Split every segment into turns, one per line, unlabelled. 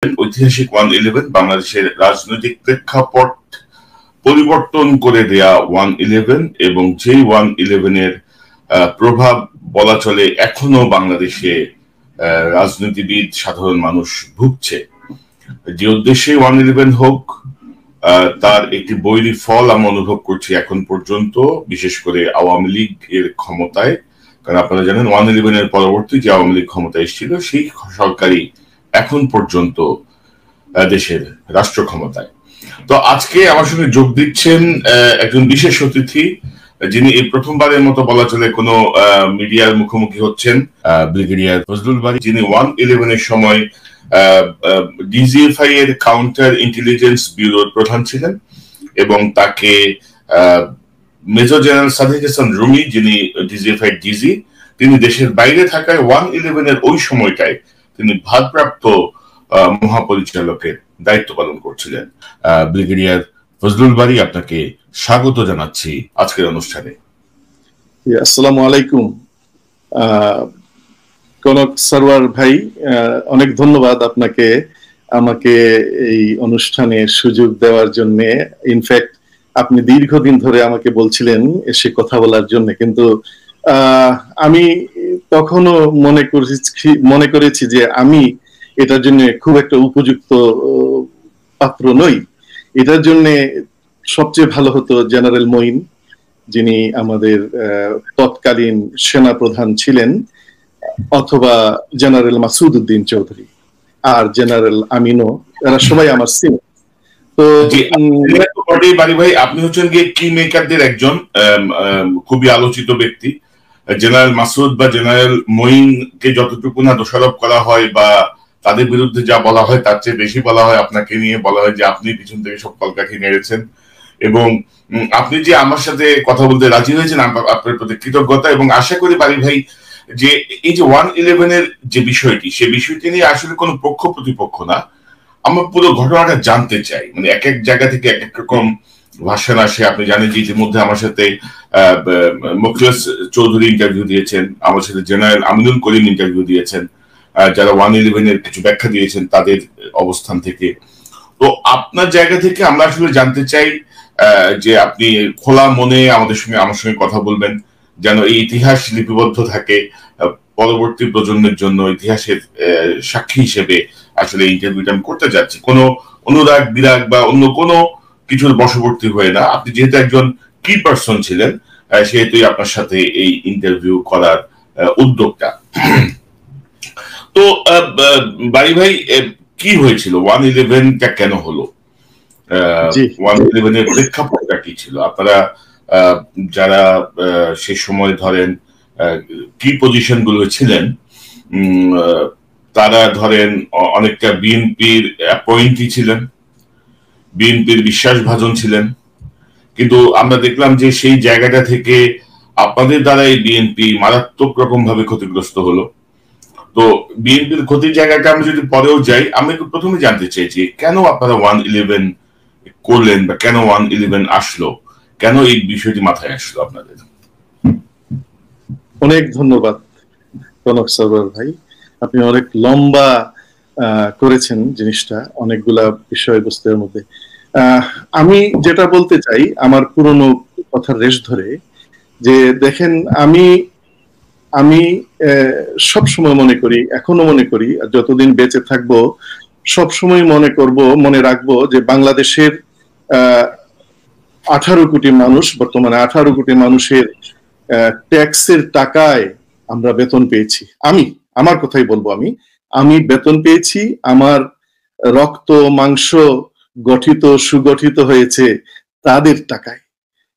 ঐতিহাসিক 1/11 বাংলাদেশের রাজনৈতিক প্রেক্ষাপট পরিবর্তন করে দেয়া 1/11 এবং যেই 1/11 এর প্রভাব বলা চলে এখনো বাংলাদেশে রাজনীতিবিদ সাধারণ মানুষ ভুগছে। যে উদ্দেশ্যে 1/11 হোক তার একটি বৈরী ফল আমরা অনুভব করছি এখন পর্যন্ত, বিশেষ করে আওয়ামী লীগ এর ক্ষমতায়। কারণ আপনারা জানেন 1/11 এর পরবর্তী যে আওয়ামী লীগ ক্ষমতায় এসেছিল সেই সরকারই এখন পর্যন্ত দেশের রাষ্ট্র ক্ষমতায়। তো আজকে আমার সঙ্গে যোগ দিচ্ছেন একজন বিশেষ অতিথি, যিনি এই প্রথমবারের মতো বলা চলে কোনো মিডিয়ার মুখোমুখি হচ্ছেন, ব্রিগেডিয়ার ফজলুল বারী, যিনি 1/11 এর সময় ডিজিএফআই এর কাউন্টার ইন্টেলিজেন্স ব্যুরোর প্রধান ছিলেন, এবং তাকে মেজর জেনারেল সাদেক হাসান রুমি, যিনি ডিজিএফআই ডিজি, তিনি দেশের বাইরে থাকায় 1/11 এর ওই সময়টায় তিনি ভারপ্রাপ্ত মহাপরিচালকের দায়িত্ব পালন করছিলেন। ব্রিগেডিয়ার ফজলুল বারী, আপনাকে স্বাগত জানাচ্ছি আজকের অনুষ্ঠানে।
আসসালামু আলাইকুম কনক সরওয়ার ভাই, অনেক ধন্যবাদ আপনাকে আমাকে এই অনুষ্ঠানে সুযোগ দেওয়ার জন্য। ইনফ্যাক্ট আপনি দীর্ঘদিন ধরে আমাকে বলছিলেন এসে কথা বলার জন্য, কিন্তু আমি তখনও মনে করেছি যে আমি এটার জন্য খুব একটা উপযুক্ত পাত্র নই। এটার জন্য সবচেয়ে ভালো হতো জেনারেল মঈন, যিনি আমাদের তৎকালীন সেনা প্রধান ছিলেন, অথবা জেনারেল মাসুদ উদ্দিন চৌধুরী আর জেনারেল আমিনও, এরা সবাই আমার সিনিয়র। তো
বারী ভাই, আপনি হচ্ছেন গিয়ে কি মেকারদের একজন খুবই আলোচিত ব্যক্তি। জেনারেল মাসুদ বা জেনারেল মঈনকে যতটুকু না দোষারোপ করা হয় বা তাদের বিরুদ্ধে যা বলা হয় তার চেয়ে বেশি বলা হয় আপনাকে নিয়ে, বলা হয় যে আপনি পিছন থেকে সব কলকাঠি নেড়েছেন। এবং আপনি যে আমার সাথে কথা বলতে রাজি হয়েছেন, আপনার প্রতি কৃতজ্ঞতা। এবং আশা করি বারী ভাই যে এই যে 1/11 এর যে বিষয়টি, সে বিষয়টি নিয়ে আসলে কোনো পক্ষ প্রতিপক্ষ না, আমরা পুরো ঘটনাটা জানতে চাই। মানে এক এক জায়গা থেকে এক এক রকম ভাষণ আসে। আপনি জানেন যে ইতিমধ্যে আমার সাথে মোখলেস চৌধুরী ইন্টারভিউ দিয়েছেন, আমার সাথে জেনারেল আমিনুল করিম ইন্টারভিউ দিয়েছেন, যারা 1/11 এর কিছু ব্যাখ্যা দিয়েছেন তাদের অবস্থান থেকে। তো আপনার জায়গা থেকে আমরা আসলে জানতে চাই যে আপনি খোলা মনে আমার সঙ্গে কথা বলবেন, যেন এই ইতিহাস লিপিবদ্ধ থাকে পরবর্তী প্রজন্মের জন্য। ইতিহাসের সাক্ষী হিসেবে আসলে ইন্টারভিউটা আমি করতে যাচ্ছি, কোনো অনুরাগ বিরাগ বা অন্য কোনো কিছুর বশবর্তী হয়ে না। আপনি যেহেতু একজন কি পার্সন ছিলেন, সেহেতুই আপনার সাথে এই ইন্টারভিউ করার উদ্যোগটা। তো বারী ভাই, কি হয়েছিল 1/11টা, কেন হলো 1/11 এর প্রেক্ষাপটটা কি ছিল? আপনারা যারা সে সময় ধরেন কি পজিশন গুলো ছিলেন, তারা ধরেন অনেকটা বিএনপির অ্যাপয়েন্টি ছিলেন, বিএনপির বিশ্বাসভাজন ছিলেন, কিন্তু আমরা দেখলাম যে সেই জায়গাটা থেকে আপনাদের দ্বারাই বিএনপি মারাত্মক রকম ভাবে ক্ষতিগ্রস্ত হলো। তো বিএনপির ক্ষতির জায়গাটা আমরা যদি পরেও যাই, আমি প্রথমে জানতে চাইছি কেন আপনারা 1/11 করলেন বা কেন 1/11 আসলো, কেন এই বিষয়টি মাথায় আসলো আপনাদের?
অনেক ধন্যবাদ কনক সরওয়ার ভাই, আপনি অনেক লম্বা করেছেন জিনিসটা, অনেকগুলা বিষয়বস্তুর মধ্যে। আমি যেটা বলতে চাই আমার পুরনো কথার রেশ ধরে, যে দেখেন আমি সব সময় মনে করি, এখনো মনে করি, যতদিন বেঁচে থাকবো সবসময় মনে রাখবো যে বাংলাদেশের 18 কোটি মানুষ, বর্তমানে 18 কোটি মানুষের ট্যাক্সের টাকায় আমরা বেতন পেয়েছি। আমার কথাই বলবো, আমি বেতন পেয়েছি, আমার রক্ত মাংস গঠিত সুগঠিত হয়েছে তাদের টাকায়।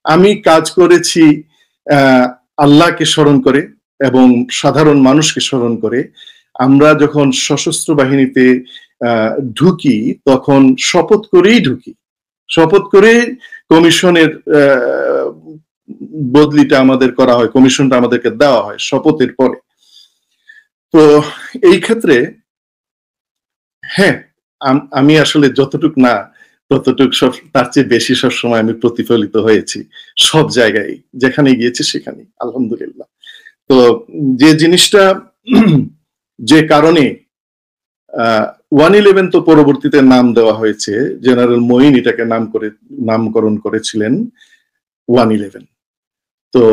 আমি কাজ করেছি আল্লাহকে স্মরণ করে এবং সাধারণ মানুষকে স্মরণ করে। আমরা যখন সশস্ত্র বাহিনীতে ঢুকি তখন শপথ করে কমিশনের বদলিটা আমাদের করা হয়, কমিশনটা আমাদেরকে দেওয়া হয় শপথের পরে। তো এই ক্ষেত্রে হ্যাঁ, আমি আসলে যতটুক না ততটুক তার চেয়ে বেশি সবসময় আমি প্রতিফলিত হয়েছি সব জায়গায়, যেখানে গিয়েছি সেখানে, আলহামদুলিল্লাহ। তো যে জিনিসটা, যে কারণে 111 তো পরবর্তীতে নাম দেওয়া হয়েছে, জেনারেল মঈন এটাকে নামকরণ করেছিলেন 111। তো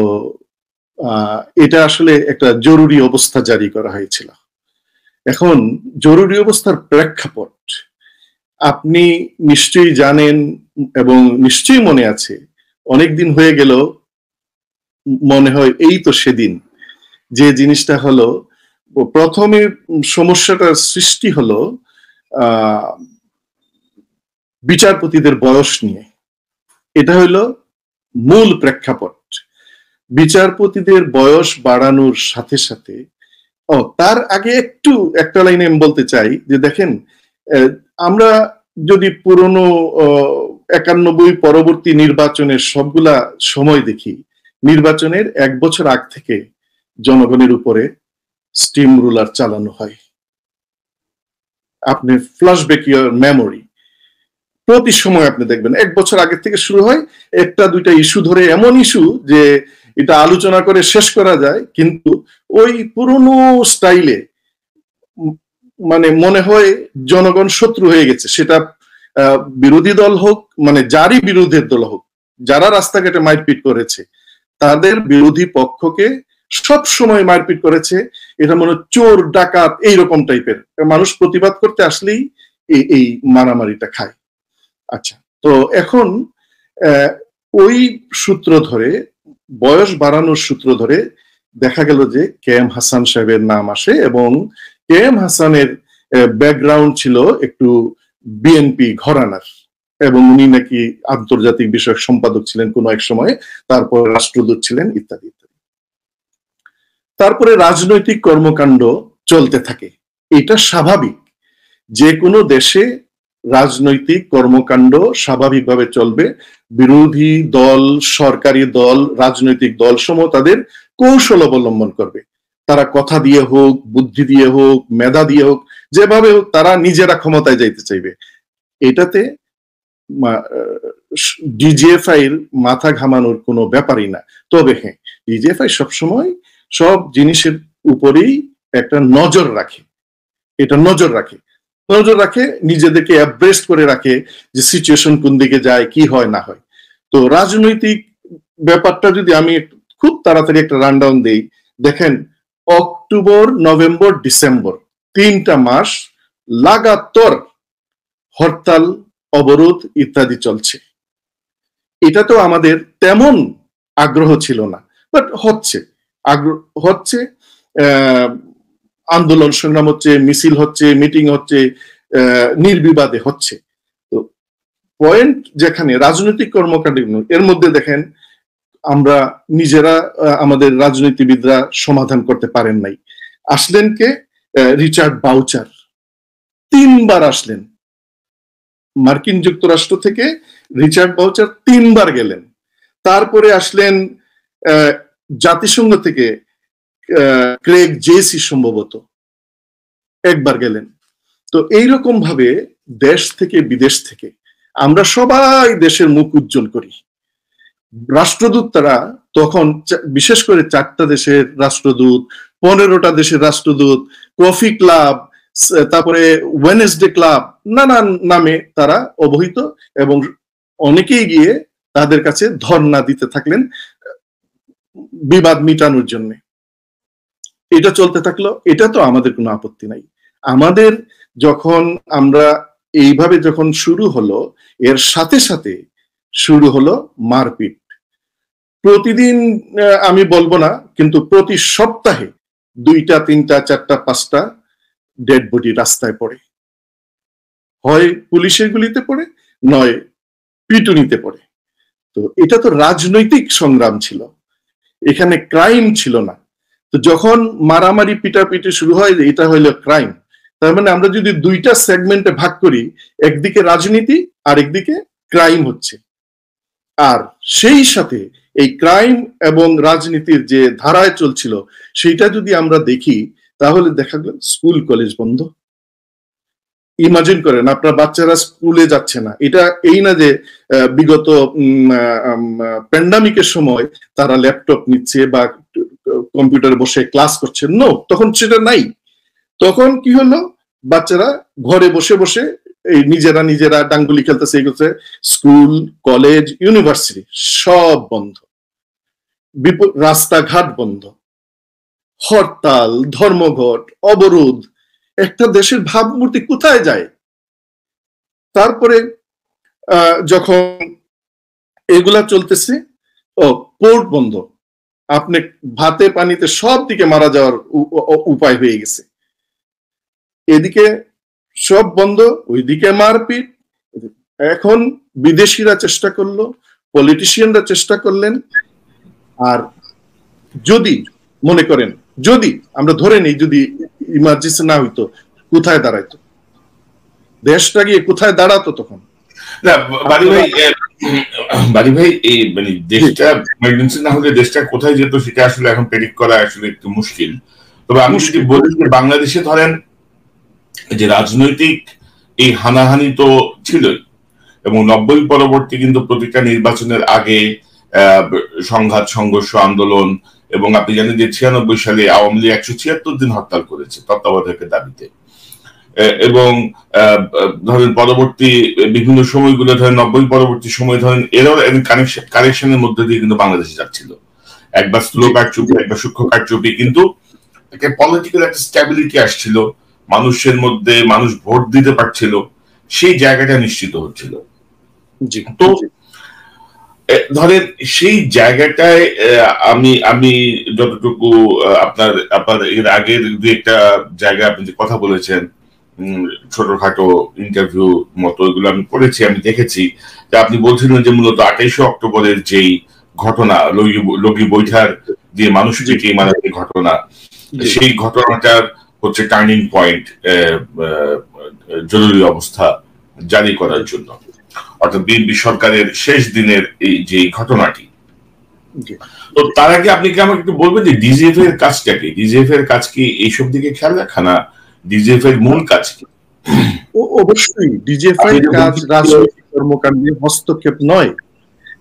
এটা আসলে একটা জরুরি অবস্থা জারি করা হয়েছিল। এখন জরুরি অবস্থার প্রেক্ষাপট আপনি নিশ্চয়ই জানেন এবং নিশ্চয়ই মনে আছে, অনেকদিন হয়ে গেল, মনে হয় এই তো সেদিন, যে জিনিসটা হলো প্রথমে সমস্যাটার সৃষ্টি হলো বিচারপতিদের বয়স নিয়ে। এটা হলো মূল প্রেক্ষাপট। বিচারপতিদের বয়স বাড়ানোর সাথে সাথে তার আগে একটা লাইনে আমি বলতে চাই যে দেখেন, আমরা যদি পুরনো 91 পরবর্তী নির্বাচনের সবগুলা সময় দেখি, নির্বাচনের 1 বছর আগ থেকে জনগণের উপরে স্টিম রুলার চালানো হয়। আপনি ফ্ল্যাশব্যাক ইউর মেমোরি, প্রতি সময় আপনি দেখবেন 1 বছর আগে থেকে শুরু হয়, একটা দুইটা ইস্যু ধরে, এমন ইস্যু যে এটা আলোচনা করে শেষ করা যায়, কিন্তু ওই পুরনো স্টাইলে মানে মনে হয় জনগণ শত্রু হয়ে গেছে। সেটা বিরোধী দল হোক, মানে যারই বিরোধী দল হোক, যারা রাস্তাঘাটে মারপিট করেছে তাদের বিরোধী পক্ষকে সব সময় মারপিট করেছে। এটা মনে চোর ডাকাত এইরকম টাইপের মানুষ প্রতিবাদ করতে আসলেই এই মারামারিটা খায়। আচ্ছা, তো এখন ওই সূত্র ধরে, বয়স বাড়ানোর সূত্র ধরে দেখা গেল যে KM হাসান সাহেবের নাম আসে, এবং KM হাসানের ব্যাকগ্রাউন্ড ছিল একটু বিএনপি ঘরানার, এবং উনি নাকি আন্তর্জাতিক বিষয়ক সম্পাদক ছিলেন কোনো এক সময়ে, তারপর রাষ্ট্রদূত ছিলেন, ইত্যাদি ইত্যাদি। তারপরে রাজনৈতিক কর্মকাণ্ড চলতে থাকে। এটা স্বাভাবিক, যে কোনো দেশে রাজনৈতিক কর্মকাণ্ড স্বাভাবিকভাবে চলবে। বিরোধী দল, সরকারি দল, রাজনৈতিক দল সমূহ তাদের কৌশল অবলম্বন করবে। তারা কথা দিয়ে হোক, বুদ্ধি দিয়ে হোক, মেধা দিয়ে হোক, যেভাবে হোক তারা নিজেরা ক্ষমতায় যাইতে চাইবে। এটাতে ডিজিএফআই এর মাথা ঘামানোর কোনো ব্যাপারই না। তবে হ্যাঁ, ডিজিএফআই সবসময় সব জিনিসের উপরেই একটা নজর রাখে। এটা নজর রাখে, নিজেদেরকে অ্যাব্রেস্ট করে রাখে যে সিচুয়েশন কোন দিকে যায়, কি হয় না হয়। তো রাজনৈতিক ব্যাপারটা যদি আমি খুব তাড়াতাড়ি একটা রানডাউন দেই, দেখেন অক্টোবর, নভেম্বর, ডিসেম্বর 3টা মাস লাগাতার হরতাল, অবরোধ ইত্যাদি চলছে। এটা তো আমাদের তেমন আগ্রহ ছিল না, বাট হচ্ছে, আন্দোলন সংগ্রাম হচ্ছে, মিছিল হচ্ছে, মিটিং হচ্ছে, নির্বিবাদে হচ্ছে। তো পয়েন্ট যেখানে রাজনৈতিক কর্মকাণ্ড, এর মধ্যে দেখেন আমরা নিজেরা, আমাদের রাজনীতিবিদরা সমাধান করতে পারেন নাই। আসলেন কে? রিচার্ড বাউচার 3 বার আসলেন মার্কিন যুক্তরাষ্ট্র থেকে। রিচার্ড বাউচার 3 বার গেলেন। তারপরে আসলেন জাতিসংঘ থেকে ক্রেগ জেসি, সম্ভবত একবার গেলেন। তো এইরকম ভাবে দেশ থেকে বিদেশ থেকে আমরা সবাই দেশের মুখ উজ্জ্বল করি। রাষ্ট্রদূত তারা তখন, বিশেষ করে 4টা দেশের রাষ্ট্রদূত, 15টা দেশের রাষ্ট্রদূত, কফি ক্লাব, তারপরে ওয়েনেসডে ক্লাব, নানান নামে তারা অবহিত, এবং অনেকেই গিয়ে তাদের কাছে ধর্ণা দিতে থাকলেন বিবাদ মিটানোর জন্য। এটা চলতে থাকলো। এটা তো আমাদের কোনো আপত্তি নাই। আমাদের যখন আমরা এইভাবে যখন শুরু হলো, এর সাথে সাথে শুরু হলো মারপিট। প্রতিদিন আমি বলবো না, কিন্তু প্রতি সপ্তাহে 2টা, 3টা, 4টা, 5টা ডেড বডি রাস্তায় পড়ে। হয় পুলিশের গুলিতে পড়ে, নয় পিটুনিতে পড়ে। তো এটা তো রাজনৈতিক সংগ্রাম ছিল, এখানে ক্রাইম ছিল না। তো যখন মারামারি পিটাপিটি শুরু হয়, এটা হইলো ক্রাইম। তার মানে আমরা যদি 2টা সেগমেন্টে ভাগ করি, একদিকে রাজনীতি আর একদিকে ক্রাইম হচ্ছে। আর সেই সাথে এই ক্রাইম এবং রাজনীতির যে ধারায় চলছিল, সেটা যদি আমরা দেখি, তাহলে দেখা গেল স্কুল কলেজ বন্ধ। ইমাজিন করেন, আপনার বাচ্চারা স্কুলে যাচ্ছে না। এটা এই না যে বিগত প্যান্ডামিকের সময় তারা ল্যাপটপ নিচ্ছে বা কম্পিউটারে বসে ক্লাস করছে, নো, তখন সেটা নাই। তখন কি হলো, বাচ্চারা ঘরে বসে বসে এই নিজেরা ডাঙ্গুলি খেলতেছে, এগুলো স্কুল, কলেজ, ইউনিভার্সিটি সব বন্ধ, রাস্তাঘাট বন্ধ, হরতাল, ধর্মঘট, অবরোধ, একটা দেশের ভাবমূর্তি কোথায় যায়? তারপরে যখন এগুলা চলতেছে, পোর্ট বন্ধ, আপনি ভাতে পানিতে সব দিকে মারা যাওয়ার উপায় হয়ে গেছে। এদিকে সব বন্ধ, ওইদিকে মারপিট। এখন বিদেশিরা চেষ্টা করলো, পলিটিশিয়ানরা চেষ্টা করলেন। আর যদি মনে করেন, যদি আমরা ধরে নিই যদি ইমার্জেন্সি না হইতো, কোথায় দাঁড়াইতো দেশটা? গিয়ে কোথায় দাঁড়াতো তখন?
না বাড়ি ভাই, এই মানে দেশটা ইমার্জেন্সি না হলে দেশটা কোথায় যেত সেটা আসলে এখন প্রেডিক্ট করা আসলে একটু মুশকিল। তবে আমি যদি বলি যে বাংলাদেশে ধরেন যে রাজনৈতিক এই হানাহানি তো ছিলই, এবং 90 পরবর্তী কিন্তু প্রতিটা নির্বাচনের আগে সংঘাত, সংঘর্ষ, আন্দোলন, এবং আপনি জানেন যে 96 সালে আওয়ামী লীগ 176 দিন হরতাল করেছে তত্ত্বাবধায়কের দাবিতে। এবং ধরেন পরবর্তী বিভিন্ন সময়গুলো, ধরেন 90 পরবর্তী সময় ধরেন এরর এবং কানেকশনের মধ্যে দিয়ে কিন্তু বাংলাদেশে যাচ্ছিল, একবার স্লো কারচুপি, একবার সূক্ষ্ম কারচুপি, কিন্তু পলিটিক্যাল একটা স্ট্যাবিলিটি আসছিল, মানুষের মধ্যে মানুষ ভোট দিতে পারছিল, সেই জায়গাটা নিশ্চিত হচ্ছিল। তো ধরেন সেই জায়গাটায় আমি যতটুকু আপনার এর আগের দু একটা জায়গা আপনি যে কথা বলেছেন, ছোটখাটো ইন্টারভিউ মতো, এগুলো আমি পড়েছি, আমি দেখেছি যে আপনি বলছিলেন যে মূলত 28 অক্টোবরের যেই ঘটনা, লগি বৈঠার দিয়ে মানুষ পিটিয়ে মারার যে ঘটনা, সেই ঘটনাটার হচ্ছে টার্নিং পয়েন্ট জরুরি অবস্থা জারি করার জন্য, অর্থাৎ বিএনপি সরকারের শেষ দিনের এই যে ঘটনাটি। তো তার আগে আপনি কি আমাকে একটু বলবেন যে ডিজিএফ এর কাজটা কি? ডিজিএফ এর কাজ কি এইসব দিকে খেয়াল রাখা, না ডিজিএফ এর মূল কাজ কি?
অবশ্যই ডিজিএফ এর কাজ রাজনৈতিক কর্মকাণ্ডে হস্তক্ষেপ নয়।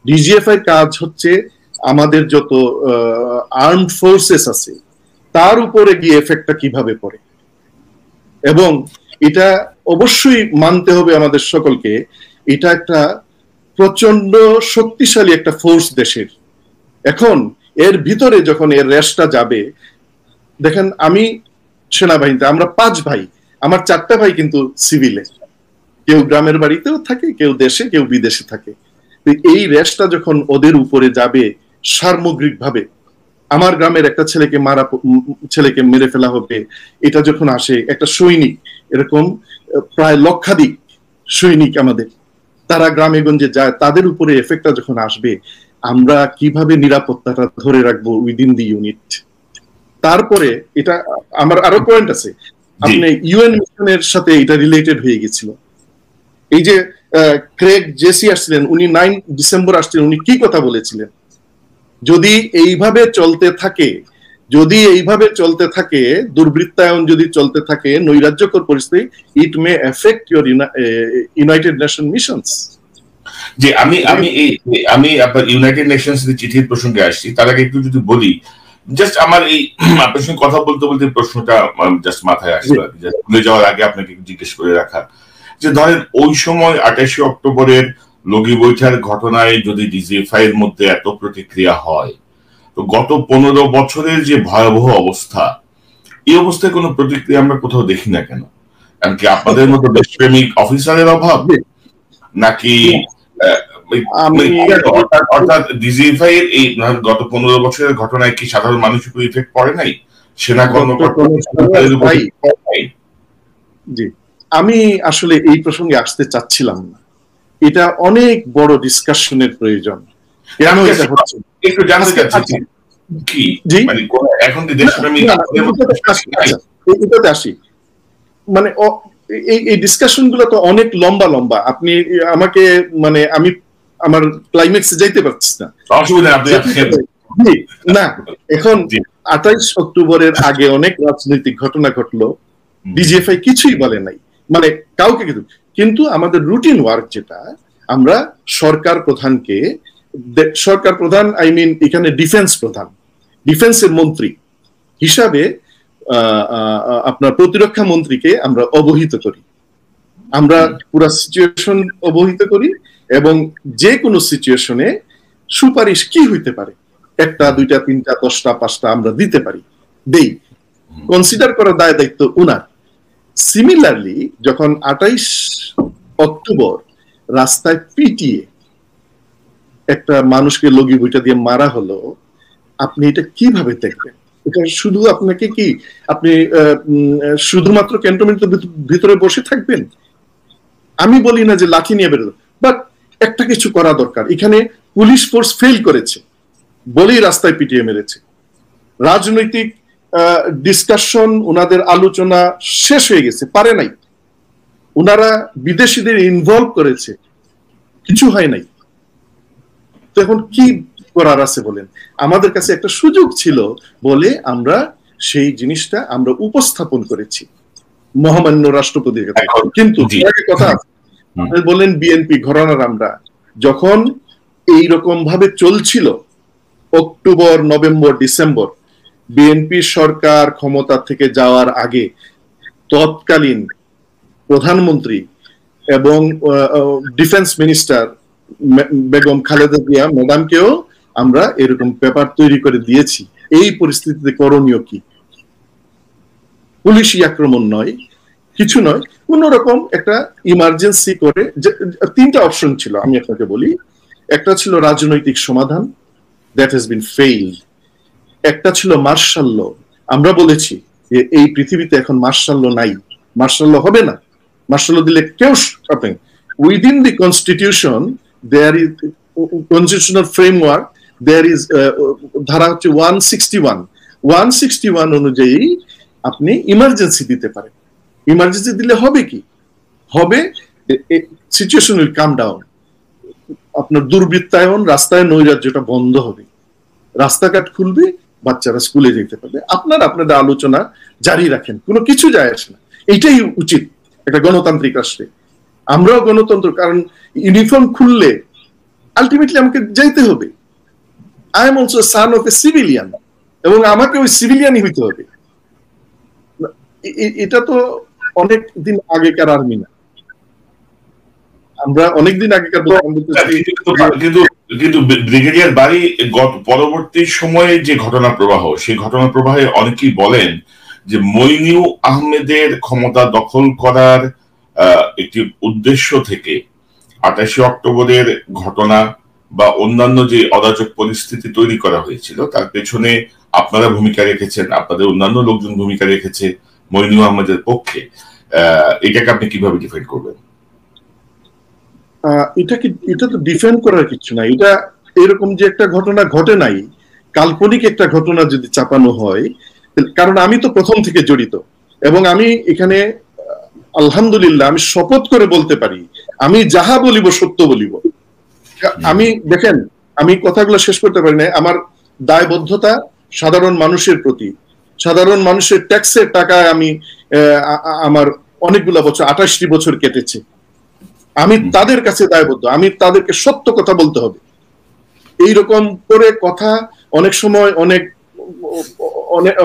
ডিজিএফ এর কাজ হচ্ছে আমাদের যত আর্মড ফোর্সেস আছে তার উপরে গিয়ে এফেক্টটা কিভাবে পড়ে, এবং এটা অবশ্যই মানতে হবে আমাদের সকলকে, এটা একটা প্রচন্ড শক্তিশালী একটা ফোর্স দেশের। এখন এর ভিতরে যখন এর রেশটা যাবে, দেখেন আমি সেনাবাহিনীতে, আমরা 5 ভাই, আমার 4টা ভাই কিন্তু সিভিলে, কেউ গ্রামের বাড়িতেও থাকে, কেউ দেশে, কেউ বিদেশে থাকে। এই রেশটা যখন ওদের উপরে যাবে সামগ্রিক ভাবে, আমার গ্রামের একটা ছেলেকে মেরে ফেলা হবে, এটা যখন আসে, একটা সৈনিক, এরকম প্রায় লক্ষাধিক সৈনিক আমাদের, তারা গ্রামে গঞ্জে যায়, তাদের উপরে এফেক্টটা যখন আসবে, আমরা কিভাবে নিরাপত্তাটা ধরে রাখবো উইদিন দি ইউনিট। তারপরে এটা আমার আরো পয়েন্ট আছে, আপনি ইউএন মিশনের সাথে এটা রিলেটেড হয়ে গেছিল। এই যে ক্রেগ জেসি আসছিলেন, উনি 9 ডিসেম্বর আসছিলেন, উনি কি কথা বলেছিলেন? যদি এইভাবে চলতে থাকে, দুর্বৃত্তায়ন যদি চলতে থাকে, নৈরাজ্যকর পরিস্থিতি, it may effect your United Nation missions.
যে আমি আপনার ইউনাইটেড নেশনস এর চিঠির প্রসঙ্গে আসছি, তার আগে একটু যদি বলি, জাস্ট আমার এই আপনার সঙ্গে কথা বলতে বলতে প্রশ্নটা জাস্ট মাথায় আসলো, ভুলে যাওয়ার আগে আপনাকে জিজ্ঞেস করে রাখা, যে ধরেন ওই সময় 28 অক্টোবরের লগি বৈঠার ঘটনায় যদি ডিজিএফআই এর মধ্যে এত প্রতিক্রিয়া হয়, তো গত 15 বছরের যে ভয়াবহ অবস্থা, এই অবস্থায় কোনো প্রতিক্রিয়া আমরা কোথাও দেখি না কেন? এমনকি আপনাদের মতো দেশপ্রেমিক অফিসারের অভাব, নাকি অর্থাৎ ডিজিএফআই এর এই গত 15 বছরের ঘটনায় কি সাধারণ মানুষের উপর ইফেক্ট পড়ে নাই? সেনা কর্মকর্তা?
জি, আমি আসলে এই প্রসঙ্গে আসতে চাচ্ছিলাম না, এটা অনেক বড় ডিসকাশনের প্রয়োজন। কেন এটা হচ্ছে
একটু জানতে চাচ্ছি কি, মানে এখন যে দেশপ্রেমিক
এটাতে আসি, মানে এই ডিসকাশন গুলো তো অনেক লম্বা। আপনি আমাকে, মানে আমি আমার ক্লাইম্যাক্সে যাইতে পারছি না,
অসুবিধা
না। এখন 28 অক্টোবরের আগে অনেক রাজনৈতিক ঘটনা ঘটলো, ডিজিএফআই কিছুই বলে নাই, মানে কাউকে কিছু। কিন্তু আমাদের রুটিন ওয়ার্ক যেটা, আমরা সরকার প্রধান আই মিন এখানে ডিফেন্সের মন্ত্রী হিসাবে আপনার প্রতিরক্ষা মন্ত্রীকে আমরা অবহিত করি, আমরা পুরো সিচুয়েশন অবহিত করি, এবং যে কোনো সিচুয়েশনে সুপারিশ কি হইতে পারে, 1টা 2টা 3টা 10টা 5টা আমরা দিতে পারি, দেই, কনসিডার করার দায় দায়িত্ব উনার। সিমিলারলি যখন 28 অক্টোবর রাস্তায় পিটিয়ে একটা মানুষকে লগি বইটা দিয়ে মারা হলো, আপনি এটা কিভাবে দেখবেন? এটা শুধু আপনাকে কি আপনি শুধুমাত্র ক্যান্টনমেন্টের ভিতরে বসে থাকবেন? আমি বলি না যে লাঠি নিয়ে বেরোলো, বাট একটা কিছু করা দরকার। এখানে পুলিশ ফোর্স ফেল করেছে বলেই রাস্তায় পিটিয়ে মেরেছে। রাজনৈতিক ডিসকাশন, ওনাদের আলোচনা শেষ হয়ে গেছে, পারে নাই। ওনারা বিদেশিদের ইনভলভ করেছে, কিছু হয় নাই। তো এখন কি করার আছে বলেন? আমাদের কাছে একটা সুযোগ ছিল বলে আমরা সেই জিনিসটা আমরা উপস্থাপন করেছি মহামান্য রাষ্ট্রপতির কাছে। কিন্তু কথা বললেন বিএনপি ঘরানার, আমরা যখন এইরকম ভাবে চলছিল অক্টোবর, নভেম্বর, ডিসেম্বর, বিএনপি সরকার ক্ষমতা থেকে যাওয়ার আগে তৎকালীন প্রধানমন্ত্রী এবং ডিফেন্স মিনিস্টার বেগম খালেদা জিয়া ম্যাডামকেও আমরা এরকম পেপার তৈরি করে দিয়েছি, এই পরিস্থিতিতে করণীয় কি। পুলিশি আক্রমণ নয়, কিছু নয়, কোন রকম একটা ইমার্জেন্সি করে। 3টা অপশন ছিল, আমি আপনাকে বলি। একটা ছিল রাজনৈতিক সমাধান, দ্যাট হ্যাজ বিন ফেইলড। একটা ছিল মার্শাল ল। আমরা বলেছি যে এই পৃথিবীতে এখন মার্শাল ল নাই, মার্শাল ল হবে না। মার্শাল ল দিলে কেউ আপনি within the constitution there is constitutional framework, there is ধারা হচ্ছে 161 অনুযায়ী আপনি ইমার্জেন্সি দিতে পারেন। ইমার্জেন্সি দিলে হবে কি? হবে সিচুয়েশন উইল কাম ডাউন, আপনার দুর্বৃত্তায়ন, রাস্তায় নৈরাজ্যটা বন্ধ হবে, রাস্তাঘাট খুলবে, বাচ্চারা স্কুলে যেতে পারবে। আপনাদের আলোচনা জারি রাখেন, কোনো কিছু যায় আসে না। এইটাই উচিত একটা গণতান্ত্রিক রাষ্ট্রে। আমরাও গণতন্ত্র, কারণ ইউনিফর্ম খুললে আলটিমেটলি আমাকে যাইতে হবে। I am also son of A civilian, এবং আমাকে ওই সিভিলিয়ানই হইতে হবে। এটা তো অনেক দিন আগেকার আর্মি না, আমরা অনেকদিন আগেকার।
কিন্তু ব্রিগেডিয়ার বারী পরবর্তী সময়ে যে ঘটনা প্রবাহ, সেই ঘটনা প্রবাহে অনেকেই বলেন যে মইনু আহমেদের ক্ষমতা দখল করার একটি উদ্দেশ্য থেকে 28 অক্টোবরের ঘটনা বা অন্যান্য যে অরাজক পরিস্থিতি তৈরি করা হয়েছিল তার পেছনে আপনারা ভূমিকা রেখেছেন, আপনাদের অন্যান্য লোকজন ভূমিকা রেখেছে মইনু আহমেদের পক্ষে। এটাকে আপনি কিভাবে ডিফেন্ড করবেন?
এটা তো ডিফেন্ড করার কিছু নাই। এটা এরকম যে একটা ঘটনা ঘটে নাই, কাল্পনিক একটা ঘটনা যদি চাপানো হয়, কারণ আমি তো প্রথম থেকে জড়িত, এবং আমি এখানে আলহামদুলিল্লাহ আমি শপথ করে বলতে পারি, আমি যাহা বলিব সত্য বলিব। আমি দেখেন, আমি কথাগুলো শেষ করতে পারি না। আমার দায়বদ্ধতা সাধারণ মানুষের প্রতি, সাধারণ মানুষের ট্যাক্সের টাকায় আমি আমার অনেকগুলো বছর, 28টি বছর কেটেছে। আমি তাদের কাছে দায়বদ্ধ, আমি তাদেরকে সত্য কথা বলতে হবে। এইরকম করে কথা অনেক সময়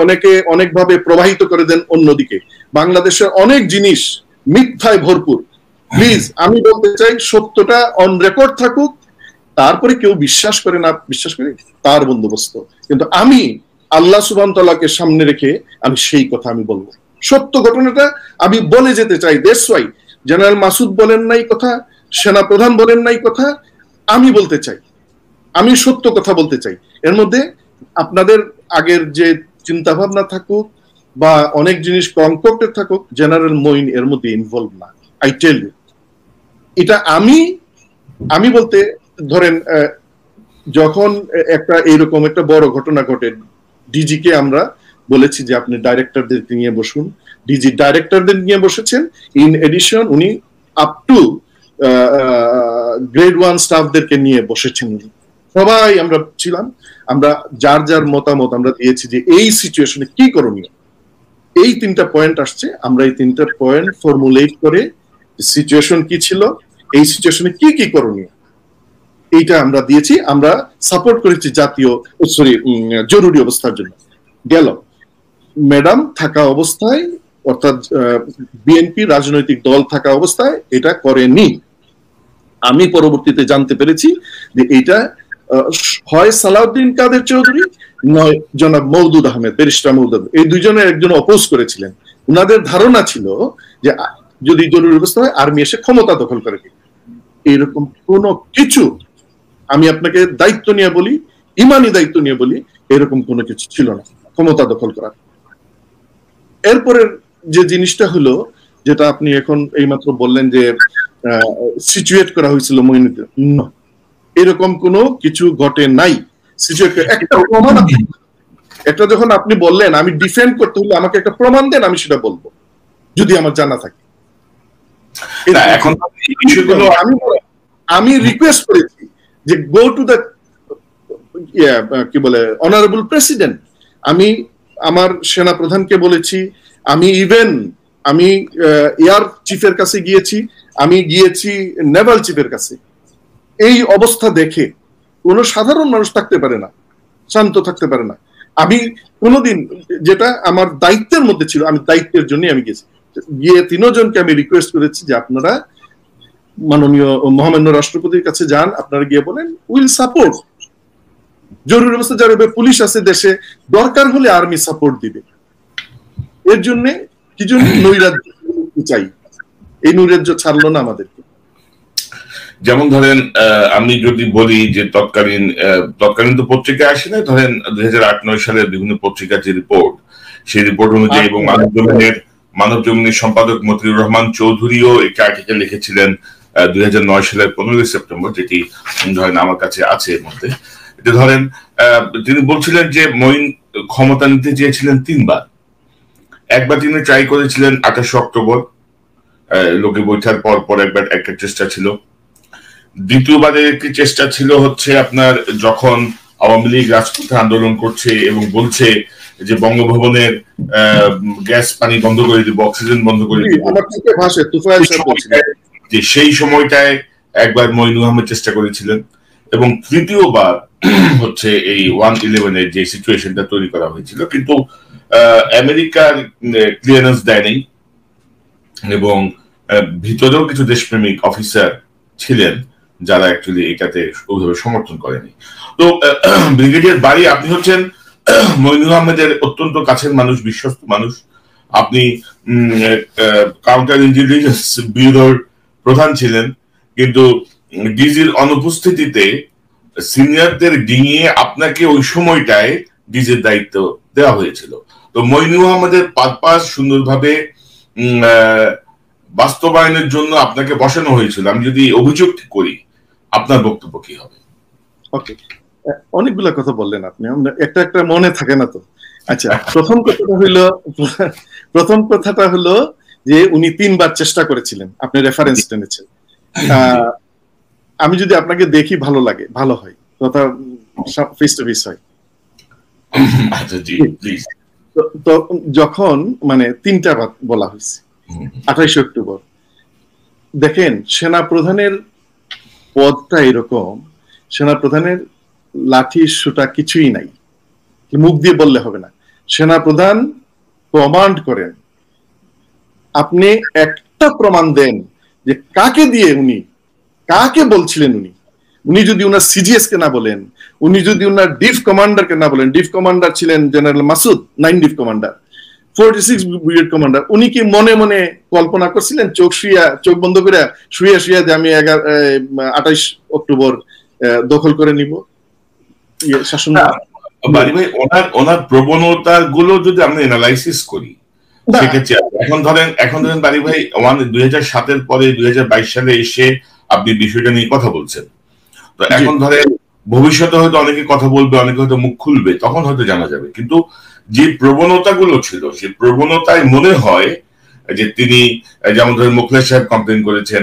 অনেকে অনেকভাবে প্রবাহিত করে দেন অন্যদিকে। বাংলাদেশের অনেক জিনিস মিথ্যায় ভরপুর। প্লিজ, আমি বলতে চাই সত্যটা অন রেকর্ড থাকুক, তারপরে কেউ বিশ্বাস করে না বিশ্বাস করে তার বন্দোবস্ত। কিন্তু আমি আল্লাহ সুবহান তাআলাকে সামনে রেখে আমি সেই কথা আমি বলবো, সত্য ঘটনাটা আমি বলে যেতে চাই। দ্যাটস ওয়াই জেনারেল মাসুদ বলেন নাই কথা, সেনা প্রধান বলেন নাই কথা, আমি বলতে চাই, আমি সত্য কথা বলতে চাই। এর মধ্যে আপনাদের আগের যে চিন্তা ভাবনা থাকুক বা অনেক জিনিস কনকক্টেড থাকুক, জেনারেল মঈন এর মধ্যে ইনভলভ না। আই টেল ইউ, এটা আমি বলতে ধরেন যখন একটা এইরকম একটা বড় ঘটনা ঘটে, ডিজি কে আমরা বলেছি যে আপনি ডাইরেক্টরদের নিয়ে বসুন। ডিজি ডাইরেক্টরদের নিয়ে বসেছেন, ইন এডিশন উনি আপ টু গ্রেড 1 স্টাফদেরকে নিয়ে বসেছেন। সবাই আমরা ছিলাম, আমরা যার যার মতামত আমরা দিয়েছি যে এই সিচুয়েশনে কি করণীয়। এই 3টা পয়েন্ট আসছে, আমরা এই 3টা পয়েন্ট ফর্মুলেট করে সিচুয়েশন কি ছিল, এই সিচুয়েশনে কি কি করণীয়, এইটা আমরা দিয়েছি। আমরা সাপোর্ট করেছি জরুরি অবস্থার জন্য। গেল ম্যাডাম থাকা অবস্থায়, অর্থাৎ বিএনপি রাজনৈতিক দল থাকা অবস্থায় এটা করেনি। আমি পরবর্তীতে জানতে পেরেছি যে এটা হয় সালাউদ্দিন কাদের চৌধুরী নয় জনাব মওদুদ আহমেদ, ব্যারিস্টার মওদুদ, এই দুইজনের একজন অপোজ করেছিলেন। উনাদের ধারণা ছিল যে যদি জরুরি অবস্থা হয় আর্মি এসে ক্ষমতা দখল করে দিবে। এরকম কোনো কিছু, আমি আপনাকে দায়িত্ব নিয়ে বলি, ইমানি দায়িত্ব নিয়ে বলি, এরকম কোনো কিছু ছিল না ক্ষমতা দখল করার। এরপরের যে জিনিসটা হলো, যেটা আপনি এখন এইমাত্র বললেন যে সিচুয়েট করা হয়েছিল মঈনুদ্দিন, এরকম কোনো কিছু ঘটে নাই। একটা প্রমাণ, এটা যখন আপনি বললেন আমি ডিফেন্ড করতে হলে আমাকে একটা প্রমাণ দেন, আমি সেটা বলবো যদি আমার জানা থাকে। এখন আমি রিকোয়েস্ট করেছি যে গো টু দ্য কি বলে অনারেবল প্রেসিডেন্ট। আমি আমার সেনা প্রধানকে বলেছি, আমি ইভেন আমি এয়ার চিফের কাছে গিয়েছি, আমি গিয়েছি নেভাল চিফের কাছে। এই অবস্থা দেখে কোনো সাধারণ মানুষ থাকতে পারে না, শান্ত থাকতে পারে না। আমি কোনোদিন, যেটা আমার দায়িত্বের মধ্যে ছিল, আমি দায়িত্বের জন্য আমি গেছি, গিয়ে তিনজনকে আমি রিকোয়েস্ট করেছি যে আপনারা মাননীয় মহামান্য রাষ্ট্রপতির কাছে যান, আপনারা গিয়ে বলেন উইল সাপোর্ট, জরুরি অবস্থা যারা পুলিশ আছে দেশে, দরকার হলে আর্মি সাপোর্ট দিবে। এর জন্য কি জন্য নৈরাজ্য চাই, এই নৈরাজ্য ছাড়লো না আমাদেরকে।
যেমন ধরেন আমি যদি বলি যে তৎকালীন তো পত্রিকা আসে না, ধরেন 2008-9 সালের বিভিন্ন পত্রিকার যে রিপোর্ট, সেই রিপোর্ট অনুযায়ী এবং মানব জমিনের সম্পাদক মতিউর রহমান চৌধুরীও একটি আর্টিকেল লিখেছিলেন 2009 সালের 15 সেপ্টেম্বর, যেটি ধরেন আমার কাছে আছে এর মধ্যে। এটা ধরেন তিনি বলছিলেন যে মঈন ক্ষমতা নিতে চেয়েছিলেন 3 বার। একবার তিনি ট্রাই করেছিলেন 28 অক্টোবর, লোকে বৈঠার পর একবার একটা চেষ্টা ছিল। দ্বিতীয়বারের একটি চেষ্টা ছিল হচ্ছে আপনার যখন আওয়ামী লীগ রাজপথে আন্দোলন করছে এবং বলছে যে বঙ্গভবনের গ্যাস পানি বন্ধ করে দিব, অক্সিজেন বন্ধ করে দিব, যে সেই সময়টায় একবার মঈনুল আহমেদ চেষ্টা করেছিলেন। এবং তৃতীয়বার হচ্ছে এই 1/11-এর যে সিচুয়েশনটা তৈরি করা হয়েছিল, কিন্তু আমেরিকার ক্লিয়ারেন্স দেয়নি এবং ভিতরেও কিছু দেশপ্রেমিক অফিসার ছিলেন যারা অ্যাকচুয়ালি এটাতে ওইভাবে সমর্থন করেনি। তো ব্রিগেডিয়ার বারী, আপনি হচ্ছেন মঈনুল আহমেদের অত্যন্ত কাছের মানুষ, বিশ্বস্ত মানুষ। আপনি কাউন্টার ইন্টেলিজেন্স ব্যুরোর প্রধান ছিলেন, কিন্তু ডিজির অনুপস্থিতিতে সিনিয়রদের ডিঙিয়ে আপনাকে ওই সময়টায় ডিজির দায়িত্ব দেওয়া হয়েছিল। তো মঈনুল আহমেদের পারপাস সুন্দরভাবে বাস্তবায়নের জন্য আপনাকে বসানো হয়েছিল। আমি যদি অভিযোগ করি, আপনার বক্তব্য কি হবে?
ওকে, অনেকগুলা কথা বললেন আপনি, একটা একটা মনে থাকে না তো। আচ্ছা, প্রথম কথাটা হলো যে উনি 3 বার চেষ্টা করেছিলেন, আপনি রেফারেন্স টেনেছেন। আমি যদি আপনাকে দেখি ভালো লাগে, ভালো হয়, কথা ফেস টু ফেস হয়।
আচ্ছা জি প্লিজ।
তো যখন মানে 3টা বলা হয়েছে 28 অক্টোবর, দেখেন সেনা প্রধানের পদটা এরকম, সেনা প্রধানের লাঠি সুটা কিছুই নাই, মুখ দিয়ে বললে হবে না। সেনা প্রধান কমান্ড করেন, আপনি একটা প্রমাণ দেন যে কাকে দিয়ে উনি, কাকে বলছিলেন উনি। উনি যদি উনার সিজিএস কে না বলেন, উনি যদি উনার ডিফ কমান্ডার কে না বলেন, ডিফ কমান্ডার ছিলেন general Masud, 9 div commander, 46 brigade commander, উনি কি মনে মনে কল্পনা করছিলেন চোখ বন্ধ করে শুয়ে যে আমি 28 অক্টোবর দখল করে নিব শাসন?
বারী ভাই, ওনার প্রবণতা গুলো যদি আমরা অ্যানালাইসিস করি, এখন ধরেন বারী ভাই 2007-এর পরে 2022 সালে এসে আপনি বিষয়টা নিয়ে কথা বলছেন। তো এখন ধরেন ভবিষ্যতে হয়তো অনেকে কথা বলবে, অনেকে হয়তো মুখ খুলবে, তখন হয়তো জানা যাবে। কিন্তু যে প্রবণতা গুলো ছিল, সেই প্রবণতায় মনে হয় যে তিনি, যেমন ধরেন মোখলেস সাহেব কমপ্লেন করেছেন,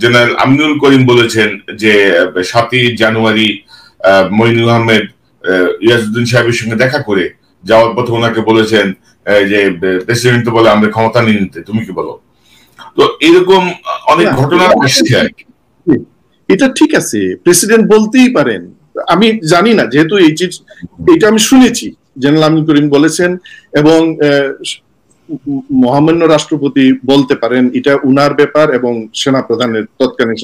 জেনারেল আমিনুল করিম বলেছেন যে 7ই জানুয়ারি মঈনুল আহমেদ ইয়াজউদ্দিন সাহেবের সঙ্গে দেখা করে যাওয়ার পথে ওনাকে বলেছেন যে প্রেসিডেন্ট তো বলে আমরা ক্ষমতা নিয়ে নিতে, তুমি কি বলো? তো এরকম অনেক ঘটনা আসছে আর কি।
এটা ঠিক আছে, প্রেসিডেন্ট বলতেই পারেন, আমি জানি না, যেহেতু এটা আমি শুনেছি জেনারেল আমিনুল করিম বলেছেন, এবং মহামান্য রাষ্ট্রপতি বলতে পারেন এটা উনার ব্যাপার এবং সেনাপ্রধানের তৎকালীন